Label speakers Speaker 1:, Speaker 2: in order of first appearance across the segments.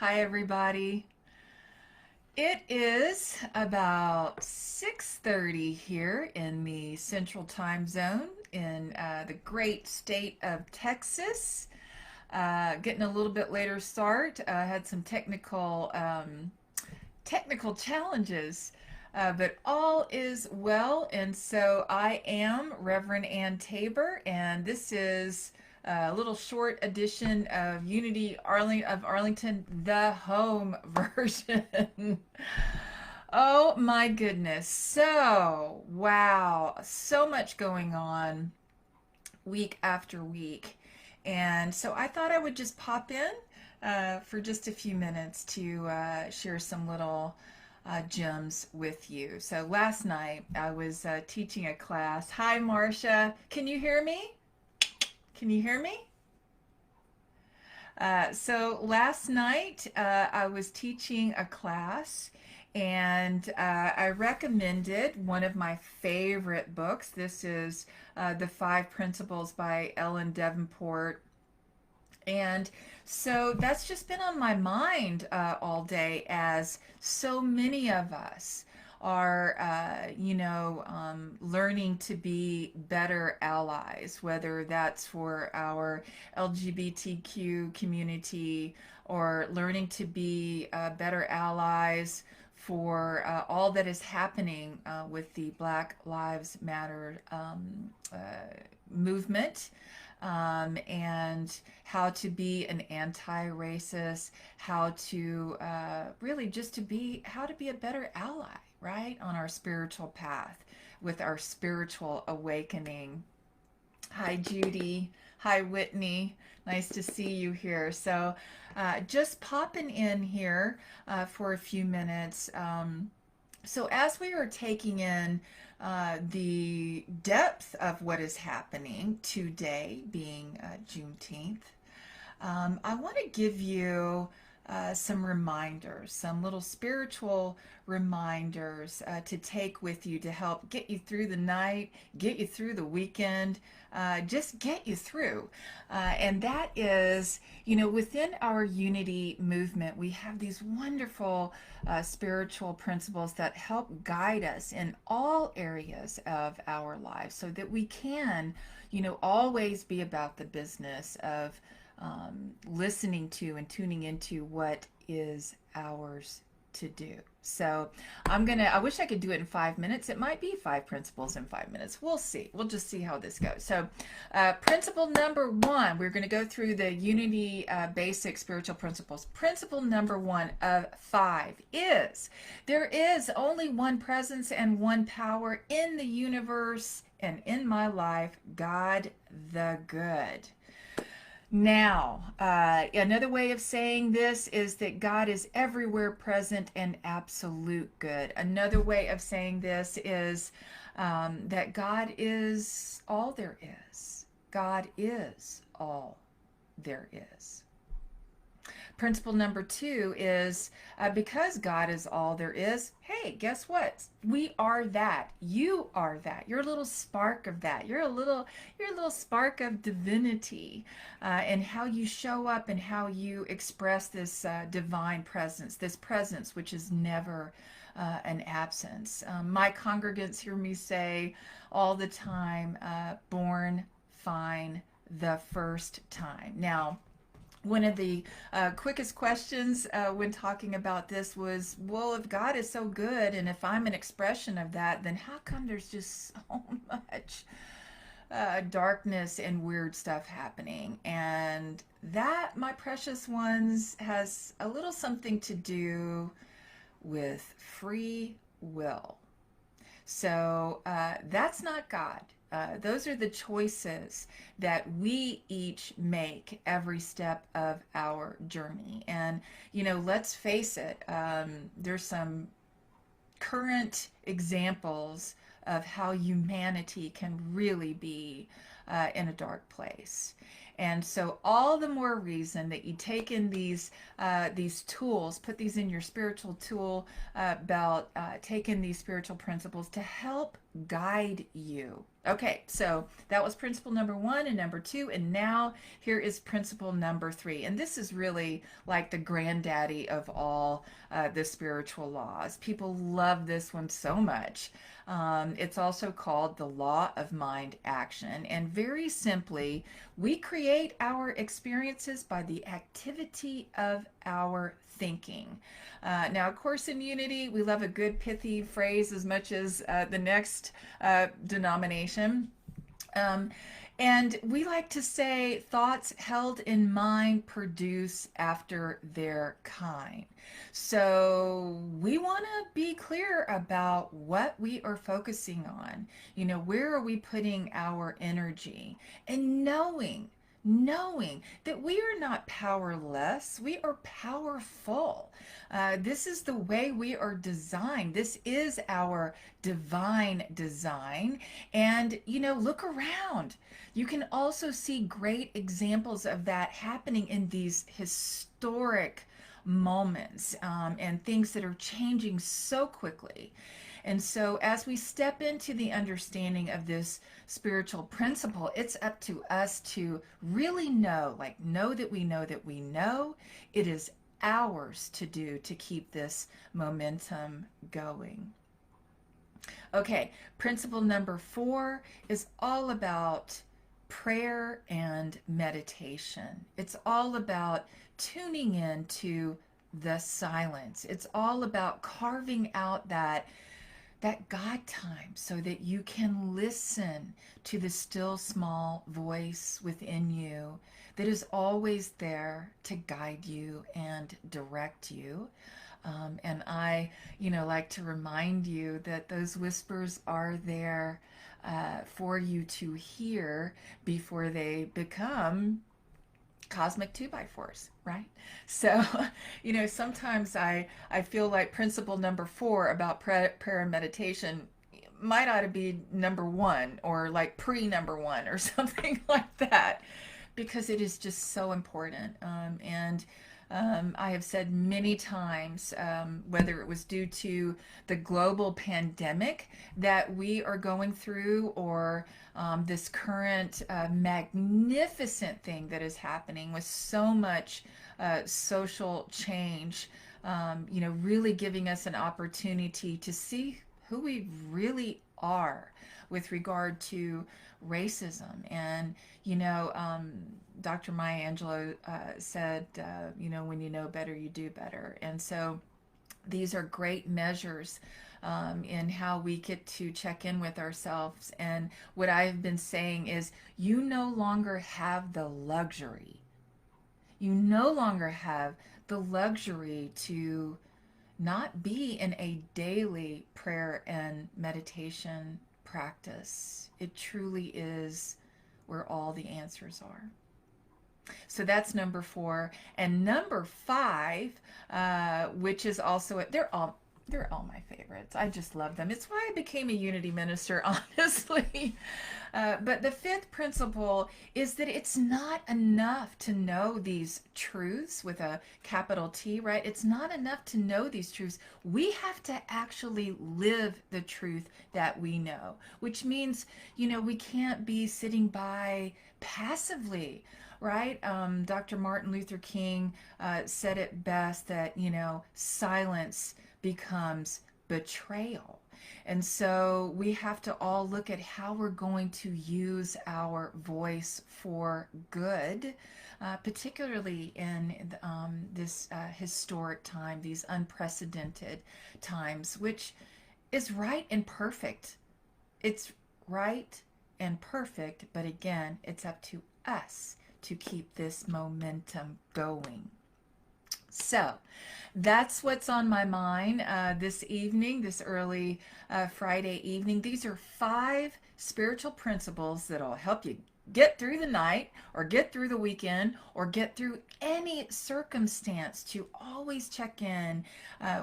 Speaker 1: Hi, everybody. It is about 6:30 here in the Central Time Zone in the great state of Texas. Getting a little bit later start. Had some technical challenges, but all is well. And so I am Reverend Ann Tabor, and this is a little short edition of of Arlington, the home version. Oh my goodness. So, wow, so much going on week after week. And so I thought I would just pop in for just a few minutes to share some little gems with you. So last night I was teaching a class. Hi, Marcia. Can you hear me? Can you hear me? So last night I was teaching a class and I recommended one of my favorite books. This is The Five Principles by Ellen Davenport. And so that's just been on my mind all day, as so many of us are, learning to be better allies, whether that's for our LGBTQ community or learning to be better allies for all that is happening with the Black Lives Matter movement, and how to be an anti-racist, how to really just how to be a better ally, right, on our spiritual path with our spiritual awakening. Hi, Judy. Hi, Whitney. Nice to see you here. So, just popping in here for a few minutes. So, as we are taking in the depth of what is happening today, being Juneteenth, I want to give you some reminders, some little spiritual reminders to take with you to help get you through the night, get you through the weekend, just get you through. And that is, within our unity movement, we have these wonderful spiritual principles that help guide us in all areas of our lives so that we can, always be about the business of listening to and tuning into what is ours to do. So I wish I could do it in 5 minutes. It might be 5 principles in 5 minutes. We'll see. We'll just see how this goes. So, principle number one, we're going to go through the unity basic spiritual principles. Principle number one of five is there is only one presence and one power in the universe and in my life, God the Good. Now, another way of saying this is that God is everywhere present and absolute good. Another way of saying this is that God is all there is. God is all there is. Principle number two is because God is all there is, hey, guess what? We are that. You are that. You're a little spark of that. You're a little spark of divinity, and how you show up and how you express this divine presence, this presence which is never an absence. My congregants hear me say all the time, born fine the first time. Now, one of the quickest questions when talking about this was, well, if God is so good and if I'm an expression of that, then how come there's just so much darkness and weird stuff happening? And that, my precious ones, has a little something to do with free will. So that's not God. Those are the choices that we each make every step of our journey. And, let's face it, there's some current examples of how humanity can really be in a dark place. And so, all the more reason that you take in these tools, put these in your spiritual tool belt, take in these spiritual principles to help guide you Okay, so that was principle number one and number two, and now here is principle number three. And this is really like the granddaddy of all the spiritual laws. People love this one so much. It's also called the law of mind action. And very simply, we create our experiences by the activity of our thinking. Now, of course, in Unity, we love a good pithy phrase as much as the next denomination. Um, and we like to say thoughts held in mind produce after their kind. So we want to be clear about what we are focusing on. You know, where are we putting our energy? And knowing that we are not powerless, we are powerful. This is the way we are designed. This is our divine design. And, you know, look around. You can also see great examples of that happening in these historic moments and things that are changing so quickly. And so, as we step into the understanding of this spiritual principle, it's up to us to really know, like, know that we know that we know. It is ours to do to keep this momentum going. Okay, principle number four is all about prayer and meditation. It's all about tuning in to the silence. It's all about carving out that God time so that you can listen to the still small voice within you that is always there to guide you and direct you. And I, you know, like to remind you that those whispers are there for you to hear before they become cosmic 2x4s, right? So, you know, sometimes I feel like principle number four about prayer and meditation might ought to be number one or like pre number one or something like that, because it is just so important. And I have said many times, whether it was due to the global pandemic that we are going through or this current magnificent thing that is happening with so much social change, you know, really giving us an opportunity to see who we really are with regard to racism. And, you know, Dr. Maya Angelou said, you know, when you know better, you do better. And so these are great measures in how we get to check in with ourselves. And what I've been saying is, you no longer have the luxury. You no longer have the luxury to not be in a daily prayer and meditation practice. It truly is where all the answers are. So that's number four. And number five, which is also, they're all my favorites. I just love them. It's why I became a Unity minister, honestly. But the fifth principle is that it's not enough to know these truths with a capital T, right? It's not enough to know these truths. We have to actually live the truth that we know, which means, you know, we can't be sitting by passively, right? Dr. Martin Luther King said it best that, you know, silence becomes betrayal. And so we have to all look at how we're going to use our voice for good, particularly in this historic time, these unprecedented times, which is right and perfect. It's right and perfect, but again, it's up to us to keep this momentum going. So that's what's on my mind this evening, this early Friday evening. These are five spiritual principles that'll help you get through the night or get through the weekend or get through any circumstance, to always check in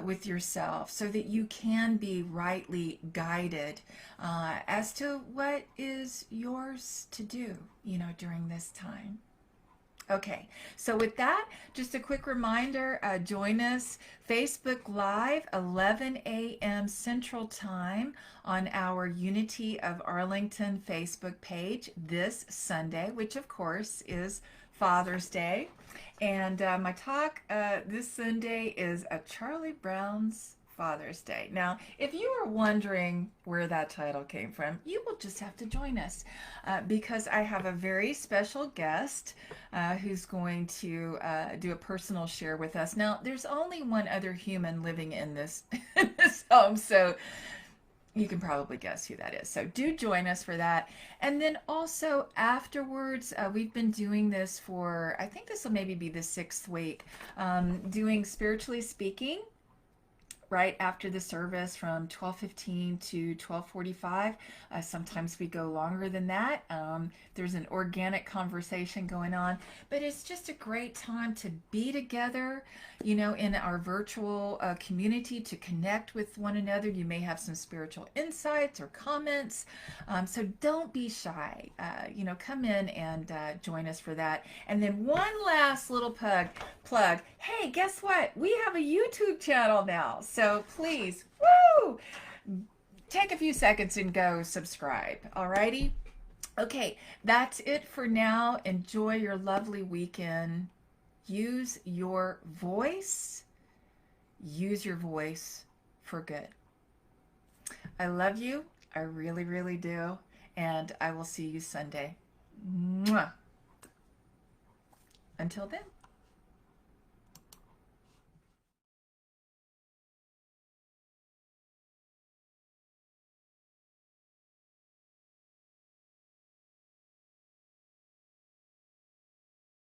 Speaker 1: with yourself so that you can be rightly guided as to what is yours to do, you know, during this time. Okay, so with that, just a quick reminder, join us Facebook Live, 11 a.m. Central Time on our Unity of Arlington Facebook page this Sunday, which of course is Father's Day. And my talk this Sunday is Charlie Brown's Father's Day. Now, if you are wondering where that title came from, you will just have to join us because I have a very special guest who's going to do a personal share with us. Now, there's only one other human living in this, in this home, so you can probably guess who that is. So do join us for that. And then also afterwards, we've been doing this for, I think this will maybe be the 6th week, doing Spiritually Speaking right after the service from 12:15 to 12:45. Sometimes we go longer than that. There's an organic conversation going on, but it's just a great time to be together, in our virtual community, to connect with one another. You may have some spiritual insights or comments. So don't be shy. Come in and join us for that. And then one last little plug. Hey, guess what? We have a YouTube channel now. So please, woo, take a few seconds and go subscribe. Alrighty? Okay, that's it for now. Enjoy your lovely weekend. Use your voice. Use your voice for good. I love you. I really, really do. And I will see you Sunday. Mwah. Until then.